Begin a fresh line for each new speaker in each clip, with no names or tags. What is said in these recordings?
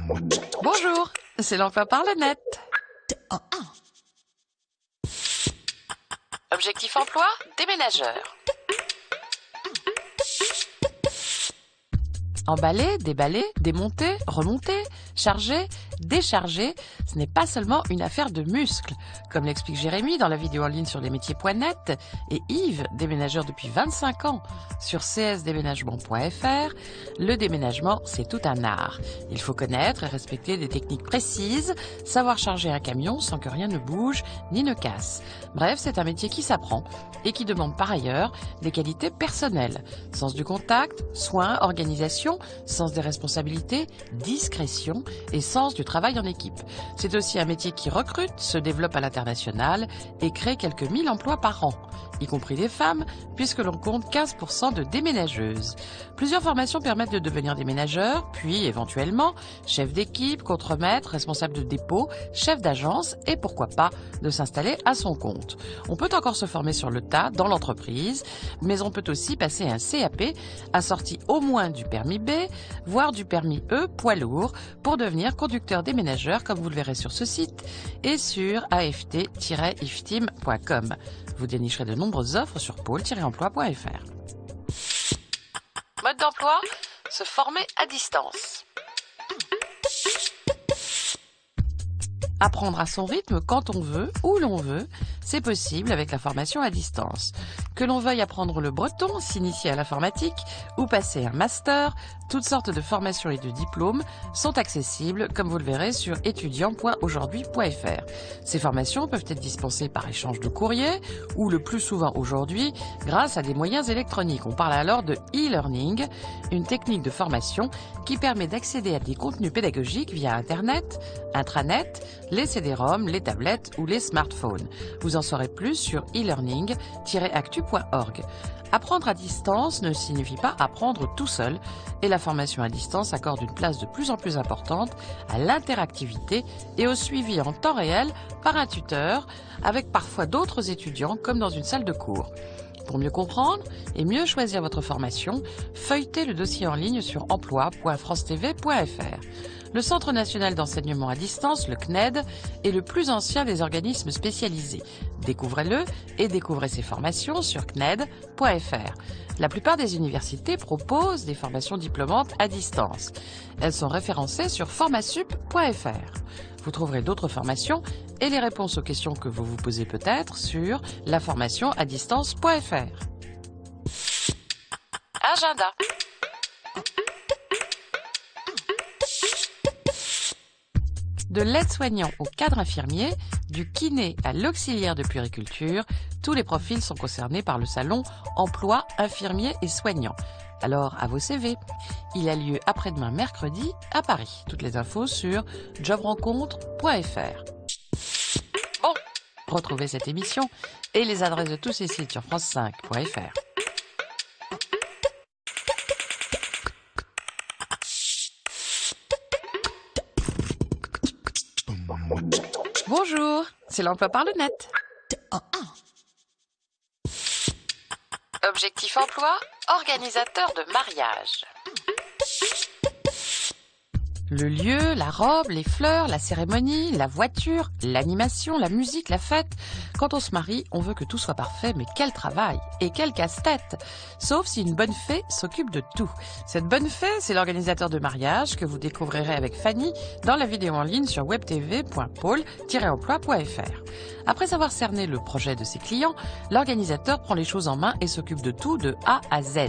Bonjour, c'est l'emploi par le net. Objectif emploi, déménageur. Emballer, déballer, démonter, remonter, charger, décharger, ce n'est pas seulement une affaire de muscles. Comme l'explique Jérémy dans la vidéo en ligne sur lesmétiers.net et Yves, déménageur depuis 25 ans, sur csdéménagement.fr, le déménagement, c'est tout un art. Il faut connaître et respecter des techniques précises, savoir charger un camion sans que rien ne bouge ni ne casse. Bref, c'est un métier qui s'apprend et qui demande par ailleurs des qualités personnelles. Sens du contact, soin, organisation, sens des responsabilités, discrétion et sens du travail en équipe. C'est aussi un métier qui recrute, se développe à l'international et crée quelques 1000 emplois par an, y compris des femmes, puisque l'on compte 15% de déménageuses. Plusieurs formations permettent de devenir déménageur, puis éventuellement chef d'équipe, contremaître, responsable de dépôt, chef d'agence et pourquoi pas de s'installer à son compte. On peut encore se former sur le tas dans l'entreprise, mais on peut aussi passer un CAP assorti au moins du permis B, voire du permis E poids lourd pour devenir conducteur déménageur comme vous le verrez sur ce site et sur aft-ifteam.com. Vous dénicherez de nombreuses offres sur pôle-emploi.fr. Mode d'emploi, se former à distance. Apprendre à son rythme quand on veut, où l'on veut, c'est possible avec la formation à distance. Que l'on veuille apprendre le breton, s'initier à l'informatique ou passer un master, toutes sortes de formations et de diplômes sont accessibles, comme vous le verrez sur étudiant.aujourd'hui.fr. Ces formations peuvent être dispensées par échange de courrier ou le plus souvent aujourd'hui grâce à des moyens électroniques. On parle alors de e-learning, une technique de formation qui permet d'accéder à des contenus pédagogiques via Internet, intranet, les CD-ROM, les tablettes ou les smartphones. Vous en saurez plus sur e-learning-actu.org. Apprendre à distance ne signifie pas apprendre tout seul et la formation à distance accorde une place de plus en plus importante à l'interactivité et au suivi en temps réel par un tuteur avec parfois d'autres étudiants comme dans une salle de cours. Pour mieux comprendre et mieux choisir votre formation, feuilletez le dossier en ligne sur emploi.francetv.fr. Le Centre national d'enseignement à distance, le CNED, est le plus ancien des organismes spécialisés. Découvrez-le et découvrez ses formations sur cned.fr. La plupart des universités proposent des formations diplômantes à distance. Elles sont référencées sur formasup.fr. Vous trouverez d'autres formations et les réponses aux questions que vous vous posez peut-être sur laformationadistance.fr. Agenda. De l'aide-soignant au cadre infirmier, du kiné à l'auxiliaire de puériculture, tous les profils sont concernés par le salon Emploi, infirmiers et soignants. Alors, à vos CV. Il a lieu après-demain mercredi à Paris. Toutes les infos sur jobrencontre.fr. Bon, retrouvez cette émission et les adresses de tous ces sites sur france5.fr. Bonjour, c'est l'emploi par le net. Objectif emploi, organisateur de mariage. Le lieu, la robe, les fleurs, la cérémonie, la voiture, l'animation, la musique, la fête. Quand on se marie, on veut que tout soit parfait, mais quel travail et quel casse-tête! Sauf si une bonne fée s'occupe de tout. Cette bonne fée, c'est l'organisateur de mariage que vous découvrirez avec Fanny dans la vidéo en ligne sur webtv.pôle-emploi.fr. Après avoir cerné le projet de ses clients, l'organisateur prend les choses en main et s'occupe de tout de A à Z.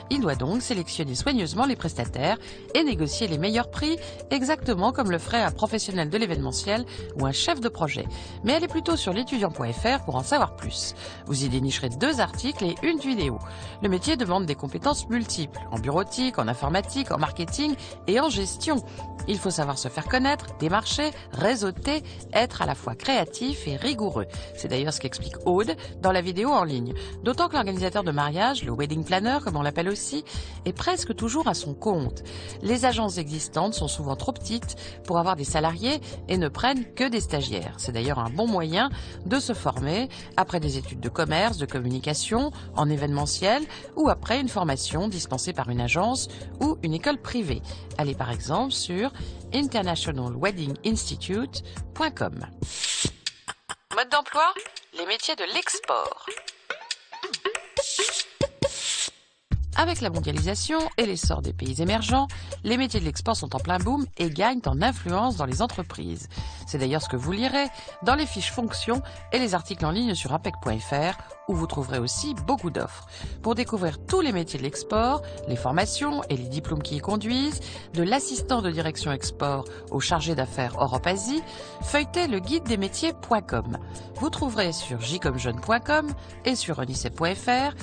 Il doit donc sélectionner soigneusement les prestataires et négocier les meilleurs prix, exactement comme le ferait un professionnel de l'événementiel ou un chef de projet. Mais allez plutôt sur l'étudiant.fr pour en savoir plus. Vous y dénicherez 2 articles et une vidéo. Le métier demande des compétences multiples, en bureautique, en informatique, en marketing et en gestion. Il faut savoir se faire connaître, démarcher, réseauter, être à la fois créatif et rigoureux. C'est d'ailleurs ce qu'explique Aude dans la vidéo en ligne. D'autant que l'organisateur de mariage, le wedding planner comme on l'appelle aussi, est presque toujours à son compte. Les agences existantes sont souvent trop petites pour avoir des salariés et ne prennent que des stagiaires. C'est d'ailleurs un bon moyen de se former après des études de commerce, de communication, en événementiel ou après une formation dispensée par une agence ou une école privée. Allez par exemple sur internationalweddinginstitute.com. Mode d'emploi, les métiers de l'export. Avec la mondialisation et l'essor des pays émergents, les métiers de l'export sont en plein boom et gagnent en influence dans les entreprises. C'est d'ailleurs ce que vous lirez dans les fiches fonctions et les articles en ligne sur apec.fr où vous trouverez aussi beaucoup d'offres. Pour découvrir tous les métiers de l'export, les formations et les diplômes qui y conduisent, de l'assistant de direction export au chargé d'affaires Europe-Asie, feuilletez le guide des métiers.com. Vous trouverez sur jcomjeune.com et sur onicep.fr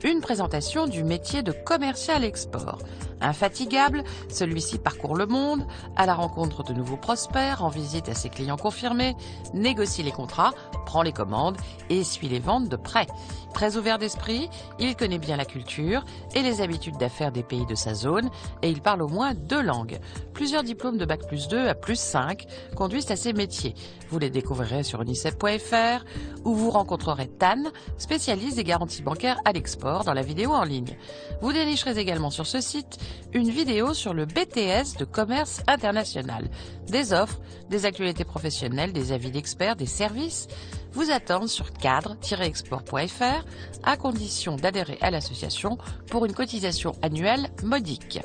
une présentation du métier de commercial export. Infatigable, celui-ci parcourt le monde, à la rencontre de nouveaux prospects, en visite à ses clients confirmés, négocie les contrats, prend les commandes et suit les ventes de près. Très ouvert d'esprit, il connaît bien la culture et les habitudes d'affaires des pays de sa zone et il parle au moins 2 langues. Plusieurs diplômes de Bac+2 à +5 conduisent à ces métiers. Vous les découvrirez sur onicep.fr où vous rencontrerez Tan, spécialiste des garanties bancaires à l'export dans la vidéo en ligne. Vous dénicherez également sur ce site une vidéo sur le BTS de commerce international. Des offres, des actualités professionnelles, des avis d'experts, des services vous attendent sur cadre-export.fr à condition d'adhérer à l'association pour une cotisation annuelle modique.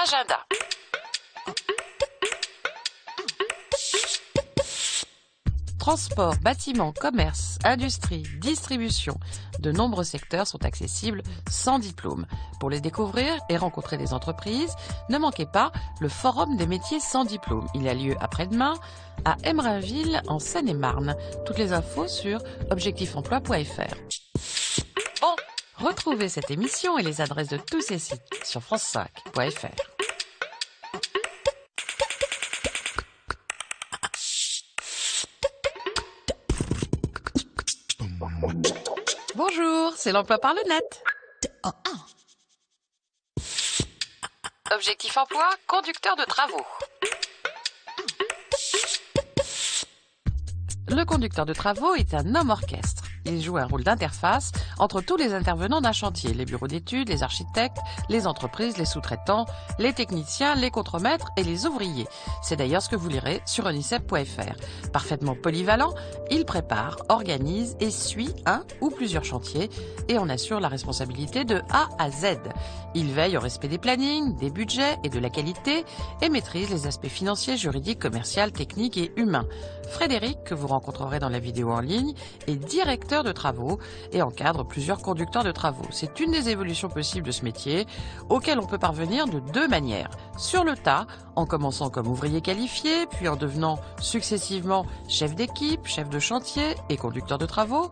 Agenda. Transport, bâtiment, commerce, industrie, distribution, de nombreux secteurs sont accessibles sans diplôme. Pour les découvrir et rencontrer des entreprises, ne manquez pas le Forum des métiers sans diplôme. Il a lieu après-demain à Emerainville en Seine-et-Marne. Toutes les infos sur objectifemploi.fr. Bon, retrouvez cette émission et les adresses de tous ces sites sur france5.fr. Bonjour, c'est l'emploi par le net. Objectif emploi, conducteur de travaux. Le conducteur de travaux est un homme orchestre. Il joue un rôle d'interface entre tous les intervenants d'un chantier, les bureaux d'études, les architectes, les entreprises, les sous-traitants, les techniciens, les contremaîtres et les ouvriers. C'est d'ailleurs ce que vous lirez sur onicep.fr. Parfaitement polyvalent, il prépare, organise et suit un ou plusieurs chantiers et en assure la responsabilité de A à Z. Il veille au respect des plannings, des budgets et de la qualité et maîtrise les aspects financiers, juridiques, commerciaux, techniques et humains. Frédéric, que vous rencontrerez dans la vidéo en ligne, est directeur de travaux et encadre plusieurs conducteurs de travaux. C'est une des évolutions possibles de ce métier auquel on peut parvenir de 2 manières. Sur le tas, en commençant comme ouvrier qualifié, puis en devenant successivement chef d'équipe, chef de chantier et conducteur de travaux,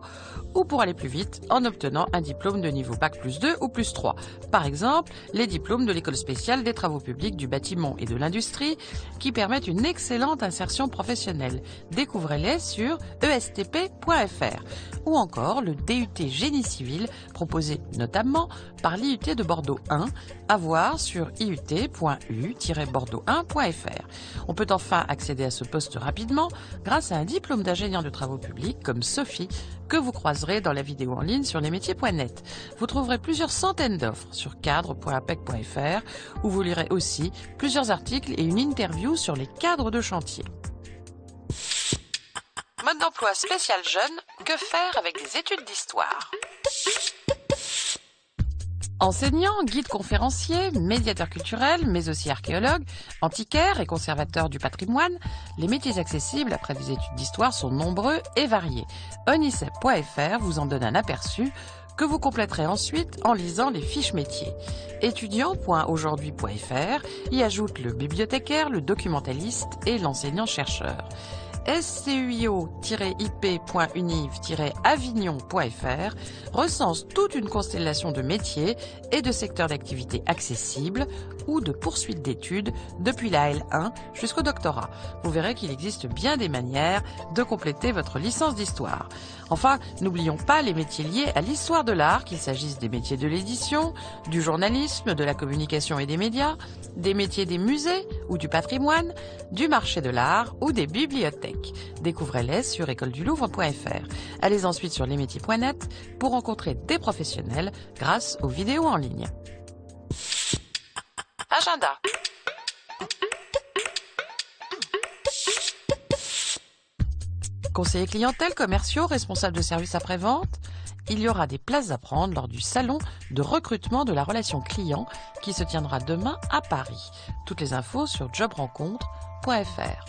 ou pour aller plus vite, en obtenant un diplôme de niveau Bac+2 ou +3. Par exemple, les diplômes de l'École spéciale des travaux publics, du bâtiment et de l'industrie qui permettent une excellente insertion professionnelle. Découvrez-les sur estp.fr ou encore le DUT Génie civil proposé notamment par l'IUT de Bordeaux 1 à voir sur iut.u-bordeaux1.fr. On peut enfin accéder à ce poste rapidement grâce à un diplôme d'ingénieur de travaux publics comme Sophie que vous croiserez dans la vidéo en ligne sur lesmétiers.net. Vous trouverez plusieurs centaines d'offres sur cadre.apec.fr où vous lirez aussi plusieurs articles et une interview sur les cadres de chantier. Mode d'emploi spécial jeune, que faire avec des études d'histoire? Enseignant, guide conférencier, médiateur culturel, mais aussi archéologue, antiquaire et conservateur du patrimoine, les métiers accessibles après des études d'histoire sont nombreux et variés. onicep.fr vous en donne un aperçu que vous compléterez ensuite en lisant les fiches métiers. Étudiant.aujourd'hui.fr y ajoute le bibliothécaire, le documentaliste et l'enseignant-chercheur. scuio-ip.univ-avignon.fr recense toute une constellation de métiers et de secteurs d'activité accessibles ou de poursuite d'études depuis la L1 jusqu'au doctorat. Vous verrez qu'il existe bien des manières de compléter votre licence d'histoire. Enfin, n'oublions pas les métiers liés à l'histoire de l'art, qu'il s'agisse des métiers de l'édition, du journalisme, de la communication et des médias, des métiers des musées ou du patrimoine, du marché de l'art ou des bibliothèques. numérique. Découvrez-les sur écoledulouvre.fr. Allez ensuite sur lesmétiers.net pour rencontrer des professionnels grâce aux vidéos en ligne. Agenda. Conseillers clientèle, commerciaux, responsables de services après-vente, il y aura des places à prendre lors du salon de recrutement de la relation client qui se tiendra demain à Paris. Toutes les infos sur jobrencontre.fr.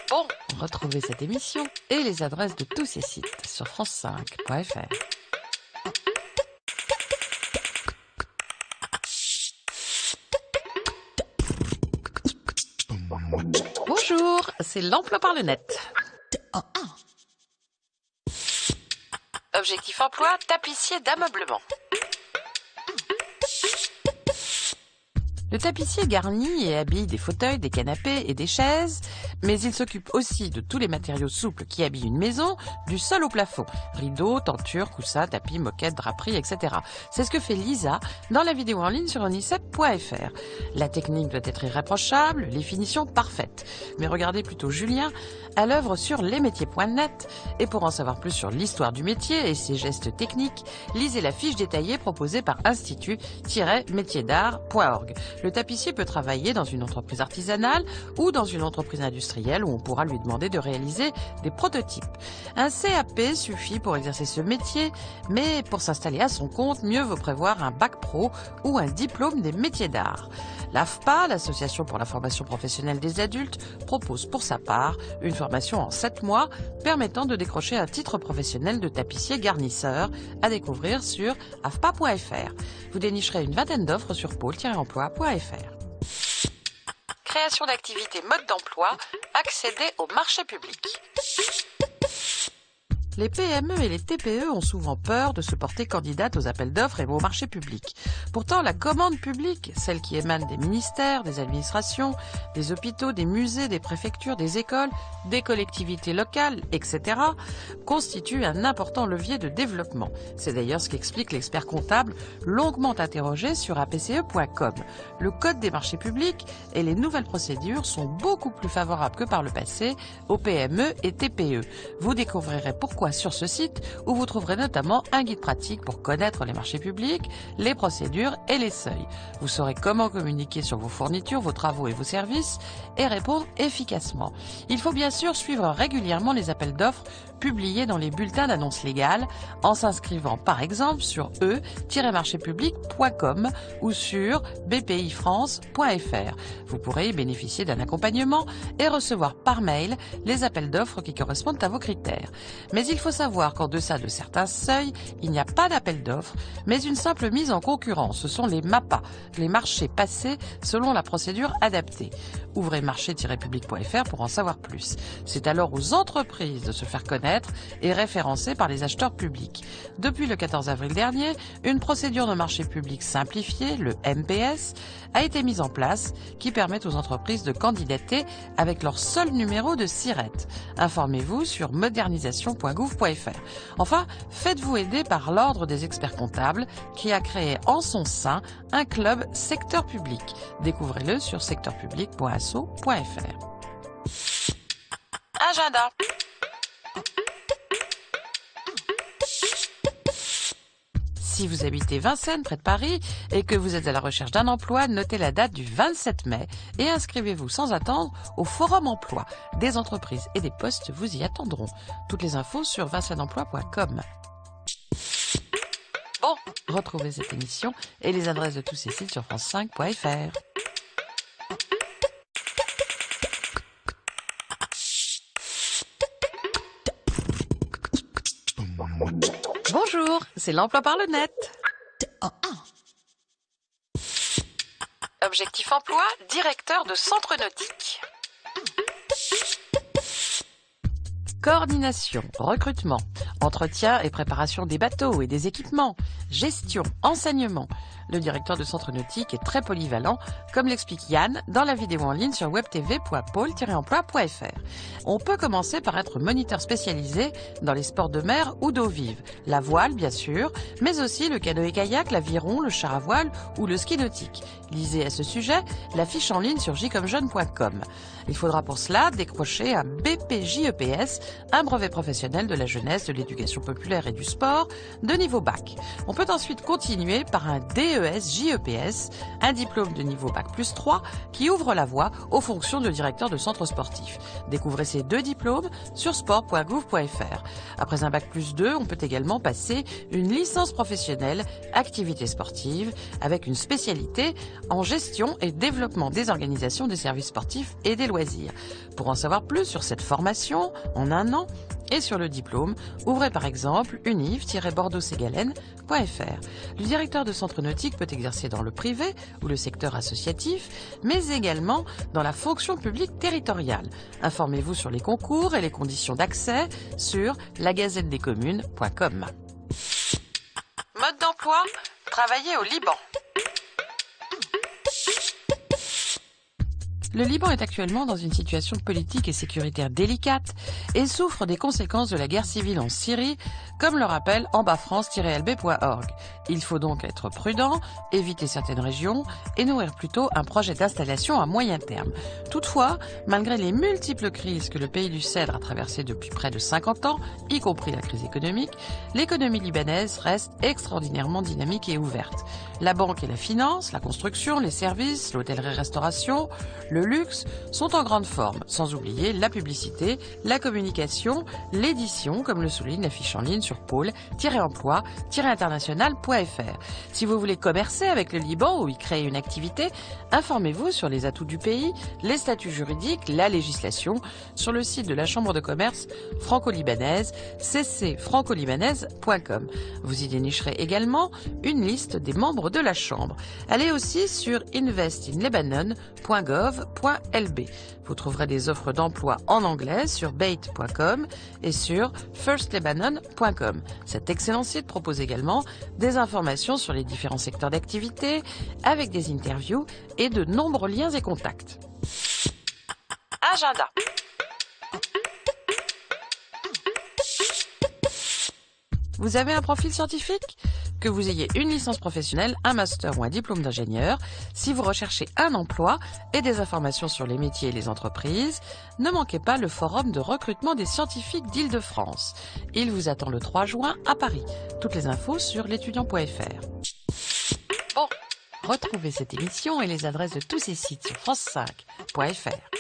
Bon, retrouvez cette émission et les adresses de tous ces sites sur france5.fr. Bonjour, c'est l'emploi par le net. Objectif emploi, tapissier d'ameublement. Le tapissier garnit et habille des fauteuils, des canapés et des chaises, mais il s'occupe aussi de tous les matériaux souples qui habillent une maison, du sol au plafond. Rideaux, tentures, coussins, tapis, moquettes, draperies, etc. C'est ce que fait Lisa dans la vidéo en ligne sur onicep.fr. La technique doit être irréprochable, les finitions parfaites. Mais regardez plutôt Julien à l'œuvre sur lesmétiers.net. Et pour en savoir plus sur l'histoire du métier et ses gestes techniques, lisez la fiche détaillée proposée par institut-métierdart.org. Le tapissier peut travailler dans une entreprise artisanale ou dans une entreprise industrielle où on pourra lui demander de réaliser des prototypes. Un CAP suffit pour exercer ce métier, mais pour s'installer à son compte, mieux vaut prévoir un bac pro ou un diplôme des métiers d'art. L'AFPA, l'Association pour la formation professionnelle des adultes, propose pour sa part une formation en 7 mois permettant de décrocher un titre professionnel de tapissier garnisseur à découvrir sur afpa.fr. Vous dénicherez une vingtaine d'offres sur pôle-emploi.fr. Création d'activités, mode d'emploi, accéder au marché public. Les PME et les TPE ont souvent peur de se porter candidates aux appels d'offres et aux marchés publics. Pourtant, la commande publique, celle qui émane des ministères, des administrations, des hôpitaux, des musées, des préfectures, des écoles, des collectivités locales, etc., constitue un important levier de développement. C'est d'ailleurs ce qu'explique l'expert comptable longuement interrogé sur apce.com. Le code des marchés publics et les nouvelles procédures sont beaucoup plus favorables que par le passé aux PME et TPE. Vous découvrirez pourquoi sur ce site où vous trouverez notamment un guide pratique pour connaître les marchés publics, les procédures et les seuils. Vous saurez comment communiquer sur vos fournitures, vos travaux et vos services et répondre efficacement. Il faut bien sûr suivre régulièrement les appels d'offres publiés dans les bulletins d'annonces légales en s'inscrivant par exemple sur e-marchéspublics.com ou sur bpifrance.fr. Vous pourrez y bénéficier d'un accompagnement et recevoir par mail les appels d'offres qui correspondent à vos critères. Mais il faut savoir qu'en deçà de certains seuils, il n'y a pas d'appel d'offres, mais une simple mise en concurrence. Ce sont les MAPA, les marchés passés selon la procédure adaptée. Ouvrez marché-public.fr pour en savoir plus. C'est alors aux entreprises de se faire connaître et référencer par les acheteurs publics. Depuis le 14 avril dernier, une procédure de marché public simplifiée, le MPS, a été mise en place qui permet aux entreprises de candidater avec leur seul numéro de SIRET. Informez-vous sur modernisation.gouv.fr. Enfin, faites-vous aider par l'Ordre des experts comptables qui a créé en son sein un club secteur public. Découvrez-le sur secteurpublic.asso.fr. Agenda. Si vous habitez Vincennes, près de Paris, et que vous êtes à la recherche d'un emploi, notez la date du 27 mai et inscrivez-vous sans attendre au Forum Emploi. Des entreprises et des postes vous y attendront. Toutes les infos sur vincentsemploi.com. Bon, retrouvez cette émission et les adresses de tous ces sites sur france5.fr. Bonjour, c'est l'emploi par le net. Objectif emploi, directeur de centre nautique. coordination, recrutement, entretien et préparation des bateaux et des équipements, gestion, enseignement. Le directeur de centre nautique est très polyvalent, comme l'explique Yann dans la vidéo en ligne sur webtv.pole-emploi.fr. On peut commencer par être moniteur spécialisé dans les sports de mer ou d'eau vive, la voile bien sûr, mais aussi le canoë-kayak, l'aviron, le char à voile ou le ski nautique. Lisez à ce sujet la fiche en ligne sur jcommejeune.com. Il faudra pour cela décrocher un BPJEPS, un brevet professionnel de la jeunesse, de l'éducation populaire et du sport, de niveau bac. On peut ensuite continuer par un DES-JEPS, un diplôme de niveau bac plus 3 qui ouvre la voie aux fonctions de directeur de centre sportif. Découvrez ces deux diplômes sur sport.gouv.fr. Après un bac plus 2, on peut également passer une licence professionnelle activité sportive avec une spécialité en gestion et développement des organisations des services sportifs et des loisirs. Pour en savoir plus sur cette formation en un an et sur le diplôme, ouvrez par exemple univ-bordeaux-ségalène.fr. Le directeur de centre nautique peut exercer dans le privé ou le secteur associatif, mais également dans la fonction publique territoriale. Informez-vous sur les concours et les conditions d'accès sur lagazetteDesCommunes.com. Mode d'emploi, travailler au Liban. Le Liban est actuellement dans une situation politique et sécuritaire délicate et souffre des conséquences de la guerre civile en Syrie, comme le rappelle ambafrance-lb.org. Il faut donc être prudent, éviter certaines régions et nourrir plutôt un projet d'installation à moyen terme. Toutefois, malgré les multiples crises que le pays du Cèdre a traversées depuis près de 50 ans, y compris la crise économique, l'économie libanaise reste extraordinairement dynamique et ouverte. La banque et la finance, la construction, les services, l'hôtellerie-restauration, le luxe sont en grande forme, sans oublier la publicité, la communication, l'édition, comme le souligne la fiche en ligne sur pôle-emploi-international.fr. Si vous voulez commercer avec le Liban ou y créer une activité, informez-vous sur les atouts du pays, les statuts juridiques, la législation, sur le site de la Chambre de commerce franco-libanaise, ccfrancolibanaise.com. Vous y dénicherez également une liste des membres de la Chambre. Allez aussi sur investinlebanon.gov.lb. Vous trouverez des offres d'emploi en anglais sur bait.com et sur firstlebanon.com. Cet excellent site propose également des informations sur les différents secteurs d'activité avec des interviews et de nombreux liens et contacts. Agenda. Vous avez un profil scientifique ? Que vous ayez une licence professionnelle, un master ou un diplôme d'ingénieur, si vous recherchez un emploi et des informations sur les métiers et les entreprises, ne manquez pas le forum de recrutement des scientifiques d'Île-de-France. Il vous attend le 3 juin à Paris. Toutes les infos sur l'étudiant.fr. Bon, retrouvez cette émission et les adresses de tous ces sites sur france5.fr.